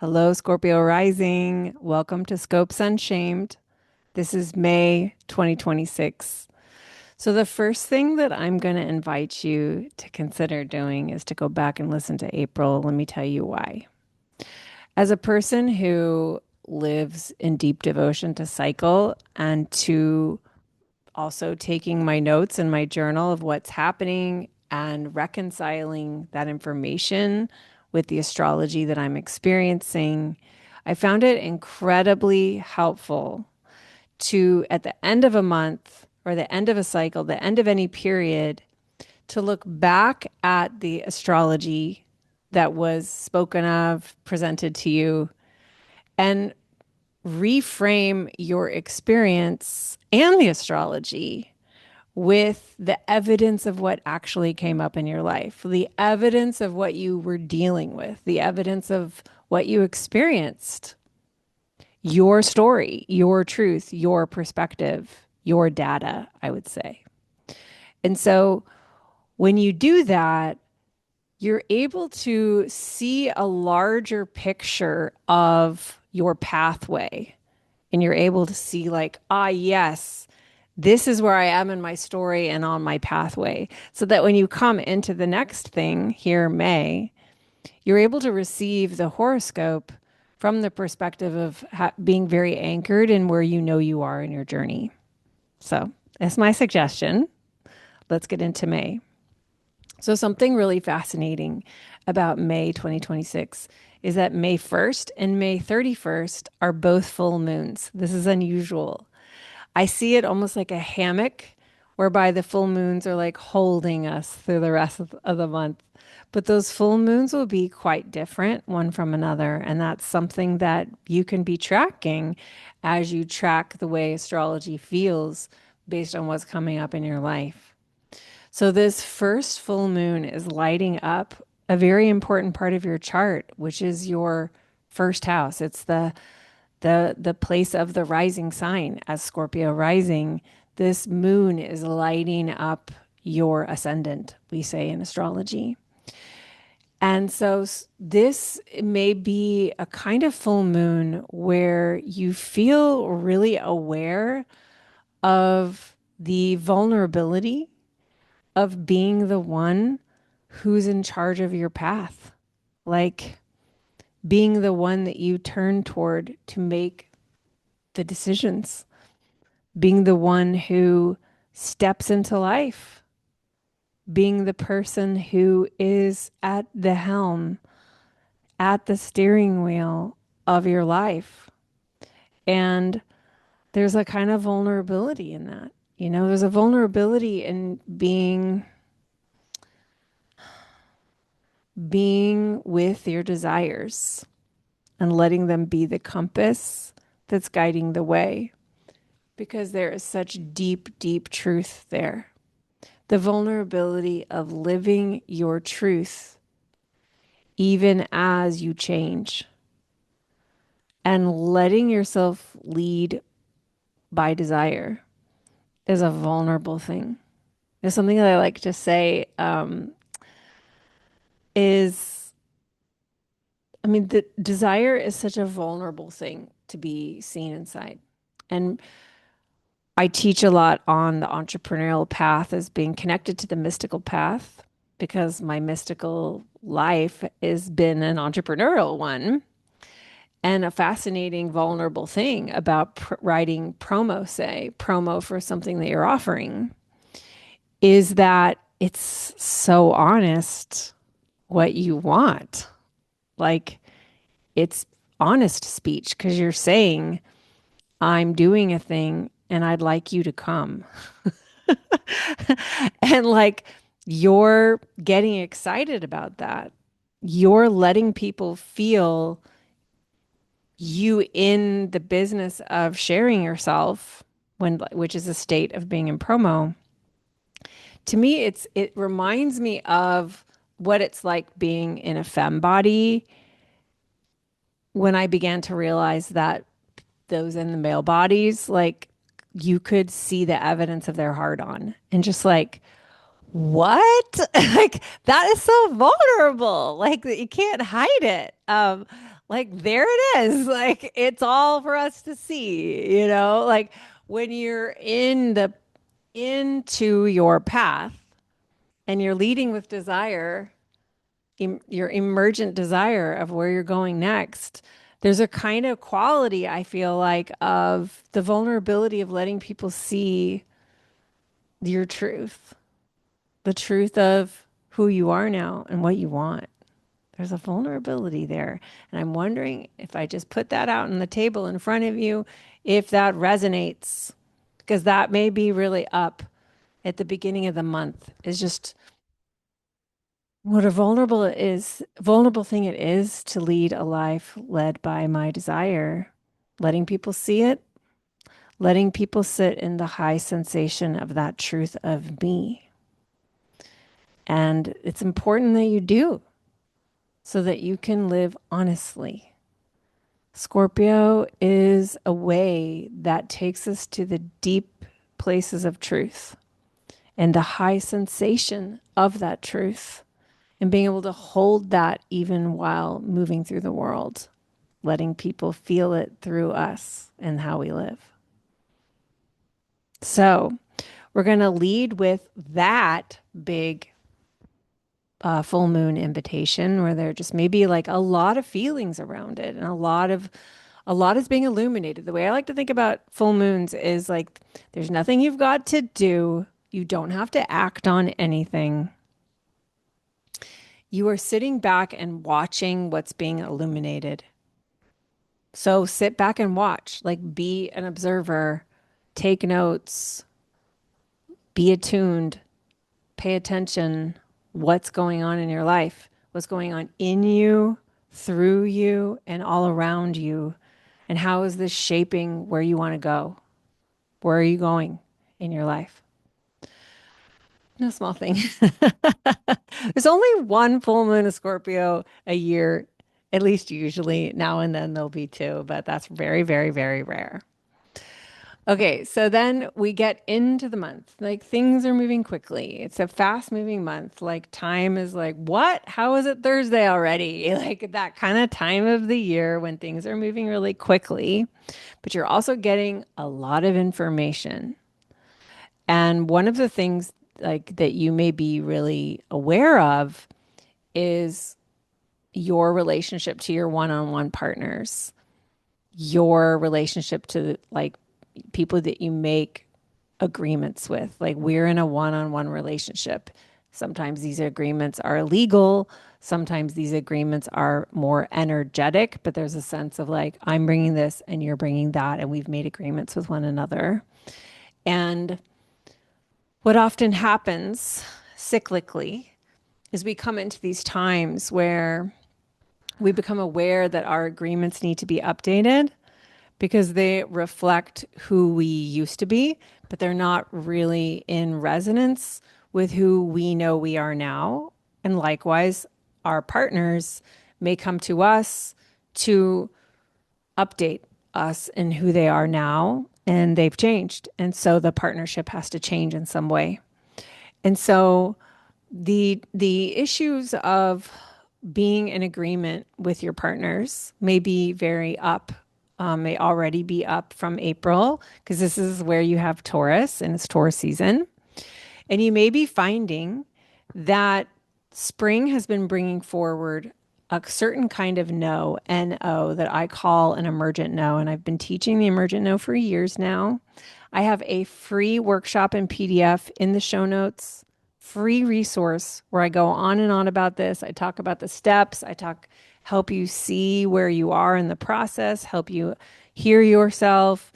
Hello, Scorpio Rising. Welcome to Scopes Unshamed. This is May 2026. So, the first thing that I'm going to invite you to consider doing is to go back and listen to April. Let me tell you why. As a person who lives in deep devotion to cycle and to also taking my notes in my journal of what's happening and reconciling that information with the astrology that I'm experiencing, I found it incredibly helpful to, at the end of a month or the end of a cycle, the end of any period, to look back at the astrology that was spoken of, presented to you, and reframe your experience and the astrology with the evidence of what actually came up in your life, the evidence of what you were dealing with, the evidence of what you experienced, your story, your truth, your perspective, your data, I would say. And so when you do that, you're able to see a larger picture of your pathway. And you're able to see, like, yes, this is where I am in my story and on my pathway. So that when you come into the next thing here, May, you're able to receive the horoscope from the perspective of being very anchored in where you know you are in your journey. So that's my suggestion. Let's get into May. So, something really fascinating about May 2026 is that May 1st and May 31st are both full moons. This is unusual. I see it almost like a hammock whereby the full moons are like holding us through the rest of the month. But those full moons will be quite different one from another. And that's something that you can be tracking as you track the way astrology feels based on what's coming up in your life. So, this first full moon is lighting up a very important part of your chart, which is your first house. It's the place of the rising sign. As Scorpio rising, this moon is lighting up your ascendant, we say in astrology. And so this may be a kind of full moon where you feel really aware of the vulnerability of being the one who's in charge of your path. Like being the one that you turn toward to make the decisions, being the one who steps into life, being the person who is at the helm, at the steering wheel of your life. And there's a kind of vulnerability in that. You know, there's a vulnerability in being with your desires and letting them be the compass that's guiding the way because there is such deep, deep truth there. The vulnerability of living your truth even as you change and letting yourself lead by desire is a vulnerable thing. There's something that I like to say is, I mean, the desire is such a vulnerable thing to be seen inside. And I teach a lot on the entrepreneurial path as being connected to the mystical path because my mystical life has been an entrepreneurial one. And a fascinating, vulnerable thing about writing promo for something that you're offering, is that it's so honest what you want. Like it's honest speech because you're saying, I'm doing a thing and I'd like you to come. And like you're getting excited about that. You're letting people feel you in the business of sharing yourself which is a state of being in promo. To me, it reminds me of what it's like being in a femme body when I began to realize that those in the male bodies, like you could see the evidence of their hard on and just like, what? Like that is so vulnerable. Like you can't hide it. Like there it is. Like it's all for us to see, like when you're into your path and you're leading with desire, your emergent desire of where you're going next. There's a kind of quality I feel like of the vulnerability of letting people see your truth, the truth of who you are now and what you want. There's a vulnerability there. And I'm wondering if I just put that out on the table in front of you, if that resonates, because that may be really up at the beginning of the month, is just what a vulnerable thing it is to lead a life led by my desire, letting people see it, letting people sit in the high sensation of that truth of me. And it's important that you do so that you can live honestly. Scorpio is a way that takes us to the deep places of truth and the high sensation of that truth and being able to hold that even while moving through the world, letting people feel it through us and how we live. So, we're going to lead with that big full moon invitation where there just maybe like a lot of feelings around it and a lot is being illuminated. The way I like to think about full moons is like there's nothing you've got to do. You don't have to act on anything. You are sitting back and watching what's being illuminated. So sit back and watch, like be an observer, take notes, be attuned, pay attention. What's going on in your life? What's going on in you, through you, and all around you? And how is this shaping where you want to go? Where are you going in your life? No small thing. There's only one full moon of Scorpio a year, at least usually. Now and then there'll be two, but that's very, very, very rare. Okay, so then we get into the month. Like things are moving quickly. It's a fast moving month. Like time is like, what? How is it Thursday already? Like that kind of time of the year when things are moving really quickly, but you're also getting a lot of information. And one of the things like that you may be really aware of is your relationship to your one-on-one partners, your relationship to like people that you make agreements with. Like we're in a one-on-one relationship. Sometimes these agreements are legal. Sometimes these agreements are more energetic, but there's a sense of like, I'm bringing this and you're bringing that, and we've made agreements with one another. And what often happens cyclically is we come into these times where we become aware that our agreements need to be updated because they reflect who we used to be, but they're not really in resonance with who we know we are now. And likewise, our partners may come to us to update us in who they are now, and they've changed. And so the partnership has to change in some way. And so the issues of being in agreement with your partners may be very up, may already be up from April, because this is where you have Taurus and it's Taurus season. And you may be finding that spring has been bringing forward a certain kind of no, N-O, that I call an emergent no. And I've been teaching the emergent no for years now. I have a free workshop and PDF in the show notes, free resource where I go on and on about this. I talk about the steps. Help you see where you are in the process, help you hear yourself.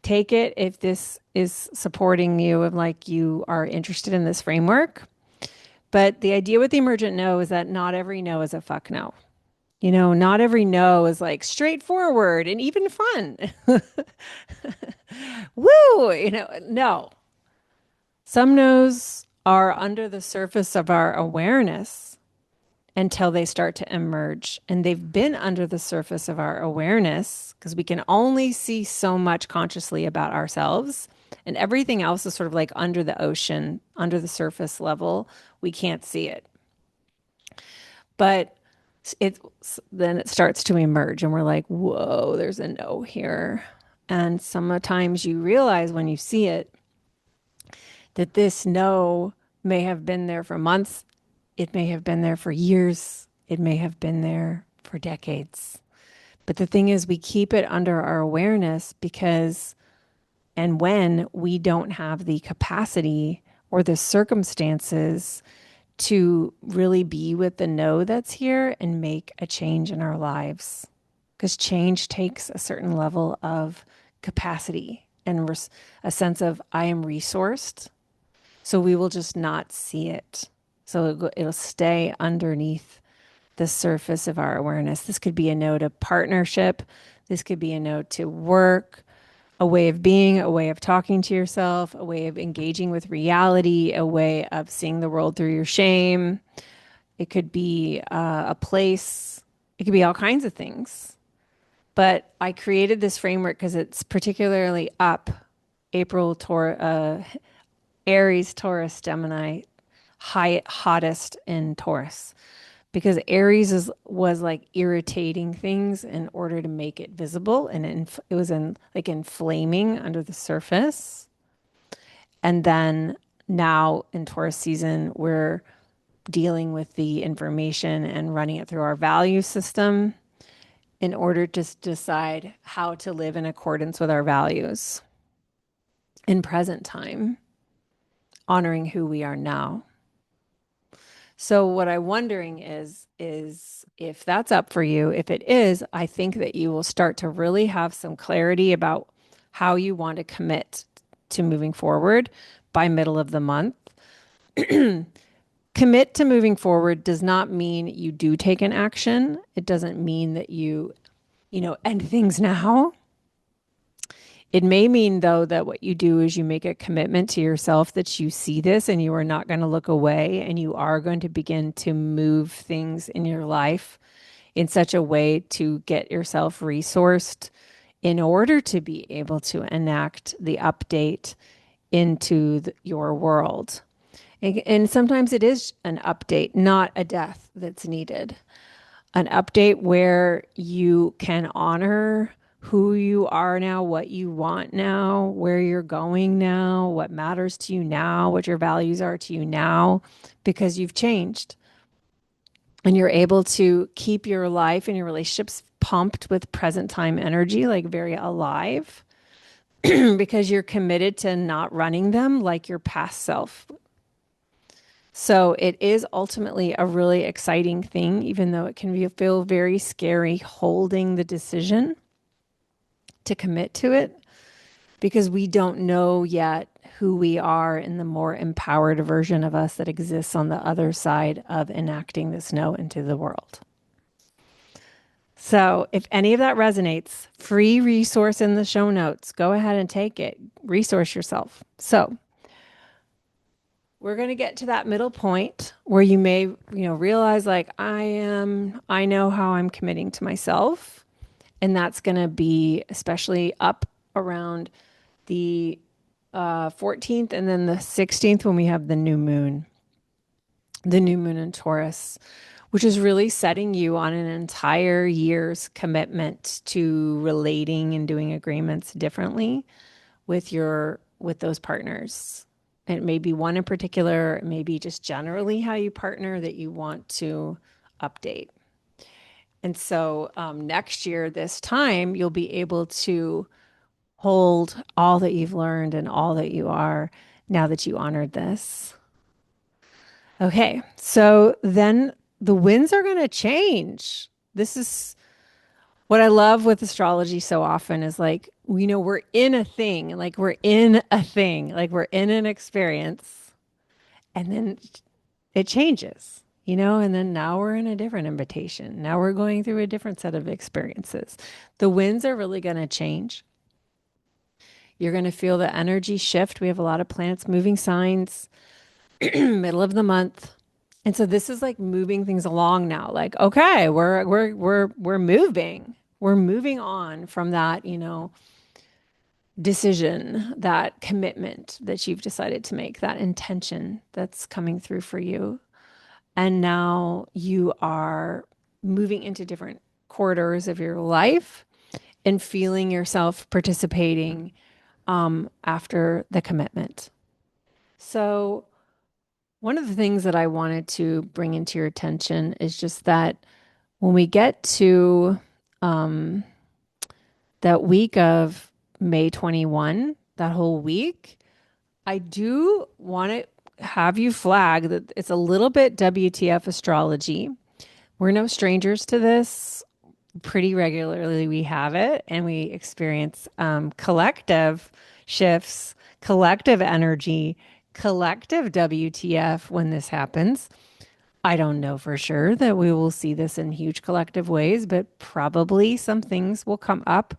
Take it if this is supporting you and like you are interested in this framework. But the idea with the emergent no is that not every no is a fuck no. Not every no is like straightforward and even fun. Woo, no. Some no's are under the surface of our awareness until they start to emerge. And they've been under the surface of our awareness because we can only see so much consciously about ourselves. And everything else is sort of like under the ocean, under the surface level. We can't see it. But then it starts to emerge and we're like, whoa, there's a no here. And sometimes you realize when you see it that this no may have been there for months, it may have been there for years, it may have been there for decades. But the thing is, we keep it under our awareness because, and when we don't have the capacity or the circumstances to really be with the no that's here and make a change in our lives. Because change takes a certain level of capacity and a sense of, I am resourced. So we will just not see it. So it'll stay underneath the surface of our awareness. This could be a no to partnership. This could be a no to work, a way of being, a way of talking to yourself, a way of engaging with reality, a way of seeing the world through your shame. It could be a place. It could be all kinds of things. But I created this framework because it's particularly up Aries, Taurus, Gemini, hottest in Taurus because was like irritating things in order to make it visible, and it was like inflaming under the surface. And then now in Taurus season, we're dealing with the information and running it through our value system in order to decide how to live in accordance with our values in present time, honoring who we are now. So what I'm wondering is if that's up for you. If it is, I think that you will start to really have some clarity about how you want to commit to moving forward by middle of the month. Commit to moving forward does not mean you do take an action. It doesn't mean that you end things now. It may mean, though, that what you do is you make a commitment to yourself that you see this and you are not going to look away and you are going to begin to move things in your life in such a way to get yourself resourced in order to be able to enact the update into your world. And sometimes it is an update, not a death that's needed. An update where you can honor who you are now, what you want now, where you're going now, what matters to you now, what your values are to you now, because you've changed. And you're able to keep your life and your relationships pumped with present time energy, like very alive, because you're committed to not running them like your past self. So it is ultimately a really exciting thing, even though it can feel very scary holding the decision to commit to it, because we don't know yet who we are in the more empowered version of us that exists on the other side of enacting this no into the world. So if any of that resonates, free resource in the show notes. Go ahead and take it. Resource yourself. So we're going to get to that middle point where you may, realize like I know how I'm committing to myself. And that's going to be especially up around the 14th and then the 16th when we have the new moon in Taurus, which is really setting you on an entire year's commitment to relating and doing agreements differently with those partners. It may be one in particular, it may be just generally how you partner that you want to update. And so next year, this time, you'll be able to hold all that you've learned and all that you are now that you honored this. Okay, so then the winds are going to change. This is what I love with astrology so often is like, we're in a thing, like we're in an experience, and then it changes. And then now we're in a different invitation. Now we're going through a different set of experiences. The winds are really going to change. You're going to feel the energy shift. We have a lot of planets moving signs, middle of the month. And so this is like moving things along now. Like, okay, we're moving. We're moving on from that, decision, that commitment that you've decided to make, that intention that's coming through for you. And now you are moving into different corridors of your life and feeling yourself participating after the commitment. So, one of the things that I wanted to bring into your attention is just that when we get to um, that week of May 21, that whole week, I do want to have you flag that it's a little bit WTF astrology. We're no strangers to this. Pretty regularly, we have it and we experience collective shifts, collective energy, collective WTF when this happens. I don't know for sure that we will see this in huge collective ways, but probably some things will come up.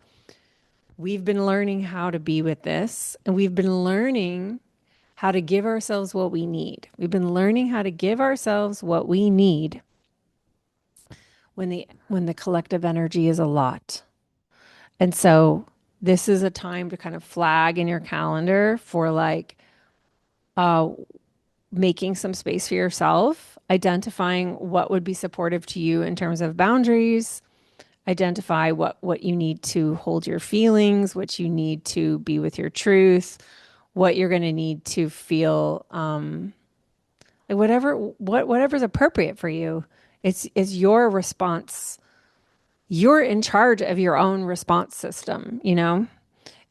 We've been learning how to be with this, and we've been learning how to give ourselves what we need. We've been learning how to give ourselves what we need when the collective energy is a lot. And so this is a time to kind of flag in your calendar for like uh making some space for yourself, identifying what would be supportive to you in terms of boundaries, identify what you need to hold your feelings, what you need to be with your truth, what you're going to need to feel like whatever's appropriate for you. It's your response. You're in charge of your own response system, you know?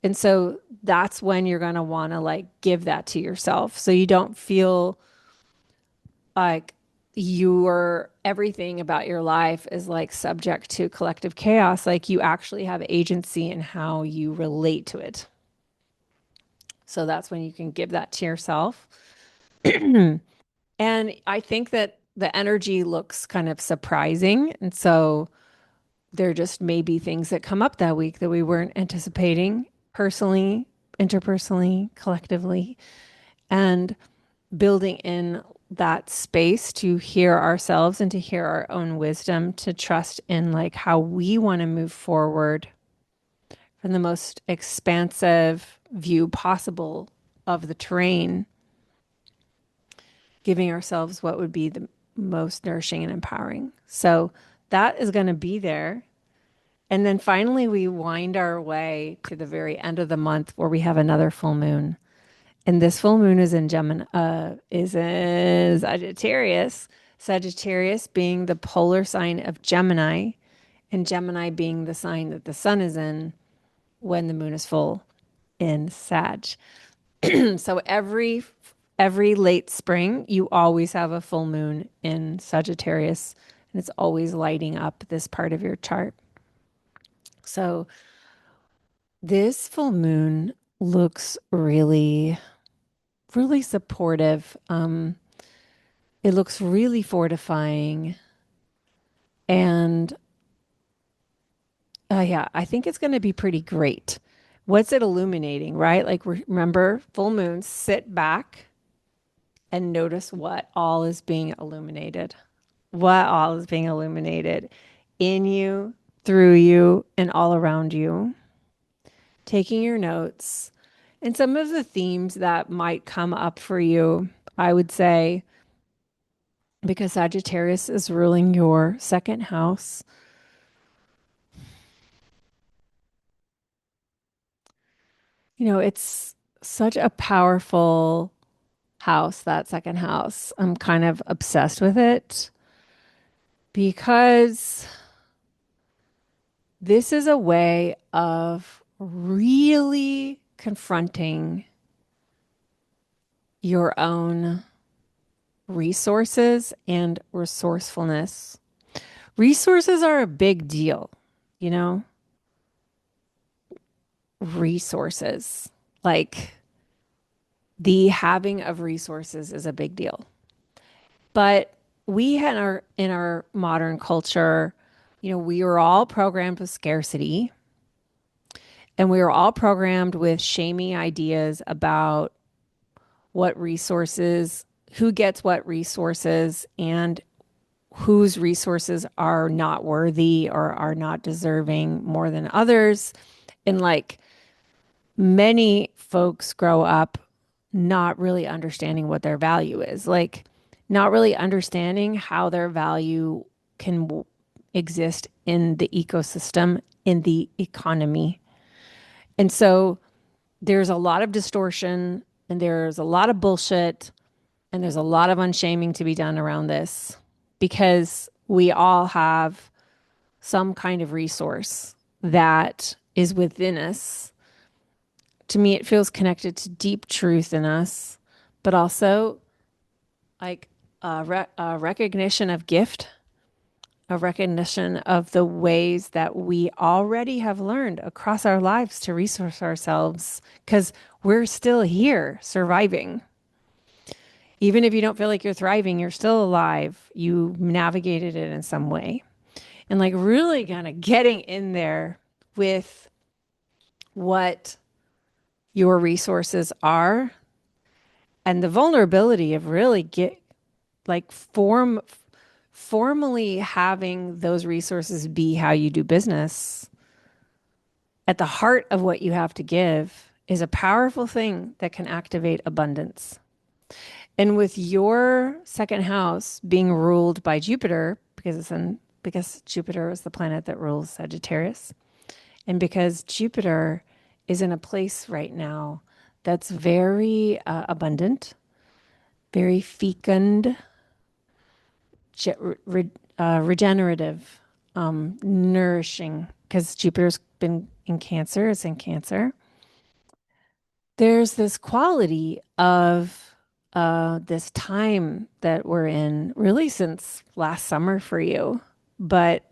And so that's when you're going to want to like give that to yourself so you don't feel like your everything about your life is like subject to collective chaos. Like you actually have agency in how you relate to it. So that's when you can give that to yourself. And I think that the energy looks kind of surprising. And so there just may be things that come up that week that we weren't anticipating personally, interpersonally, collectively, and building in that space to hear ourselves and to hear our own wisdom, to trust in like how we want to move forward from the most expansive view possible of the terrain, giving ourselves what would be the most nourishing and empowering. So that is going to be there. And then finally, we wind our way to the very end of the month where we have another full moon. And this full moon is in Gemini, is in Sagittarius. Sagittarius being the polar sign of Gemini, and Gemini being the sign that the sun is in when the moon is full in Sag. So every late spring, you always have a full moon in Sagittarius, and it's always lighting up this part of your chart. So this full moon looks really supportive. It looks really fortifying. And yeah, I think it's going to be pretty great. What's it illuminating, right? Like, remember, full moon, sit back and notice what all is being illuminated. What all is being illuminated in you, through you, and all around you. Taking your notes. And some of the themes that might come up for you, I would say, because Sagittarius is ruling your second house. You know, it's such a powerful house, that second house. I'm kind of obsessed with it because this is a way of really confronting your own resources and resourcefulness. Resources are a big deal, you know, resources. Like the having of resources is a big deal. But we had in our modern culture, you know, we were all programmed with scarcity and we were all programmed with shamey ideas about what resources, who gets what resources, and whose resources are not worthy or are not deserving more than others. And like many folks grow up not really understanding what their value is, like not really understanding how their value can exist in the ecosystem, in the economy. And so there's a lot of distortion and there's a lot of bullshit and there's a lot of unshaming to be done around this because we all have some kind of resource that is within us. To me, it feels connected to deep truth in us, but also like a recognition of gift, a recognition of the ways that we already have learned across our lives to resource ourselves because we're still here surviving. Even if you don't feel like you're thriving, you're still alive. You navigated it in some way. And like really kind of getting in there with what your resources are and the vulnerability of really get like formally having those resources be how you do business at the heart of what you have to give is a powerful thing that can activate abundance. And with your second house being ruled by Jupiter, because Jupiter is the planet that rules Sagittarius, and because Jupiter is in a place right now that's very abundant, very fecund, regenerative, nourishing, because Jupiter's been in Cancer, it's in Cancer. There's this quality of this time that we're in, really since last summer for you, but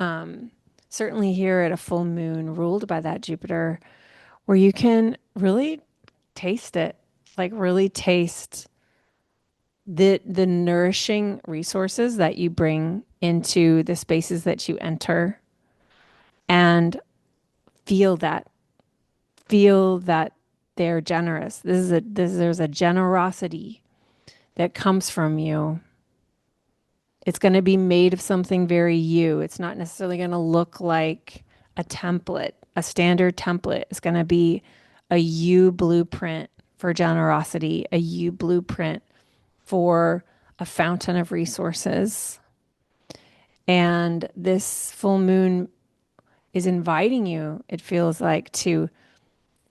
certainly here at a full moon ruled by that Jupiter, where you can really taste it, like really taste the nourishing resources that you bring into the spaces that you enter and feel that feel that they're generous. There's a generosity that comes from you. It's going to be made of something very you. It's not necessarily going to look like a template, a standard template. It's going to be a you blueprint for generosity, a you blueprint for a fountain of resources. And this full moon is inviting you, it feels like, to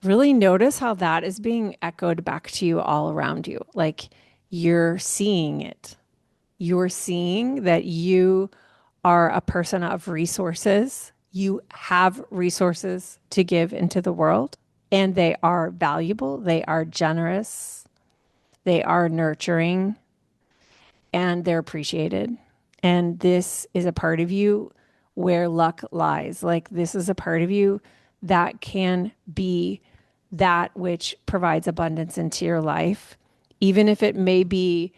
really notice how that is being echoed back to you all around you. Like you're seeing it. You're seeing that you are a person of resources. You have resources to give into the world, and they are valuable. They are generous. They are nurturing, and they're appreciated. And this is a part of you where luck lies. Like this is a part of you that can be that which provides abundance into your life, even if it may be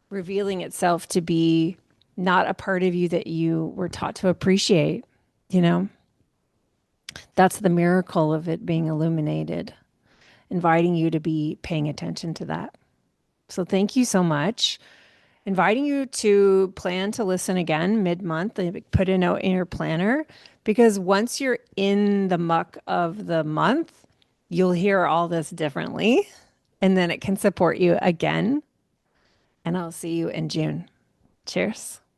revealing itself to be not a part of you that you were taught to appreciate. You know, that's the miracle of it being illuminated, inviting you to be paying attention to that. So thank you so much. Inviting you to plan to listen again mid-month and put a note in your planner because once you're in the muck of the month, you'll hear all this differently and then it can support you again. And I'll see you in June. Cheers.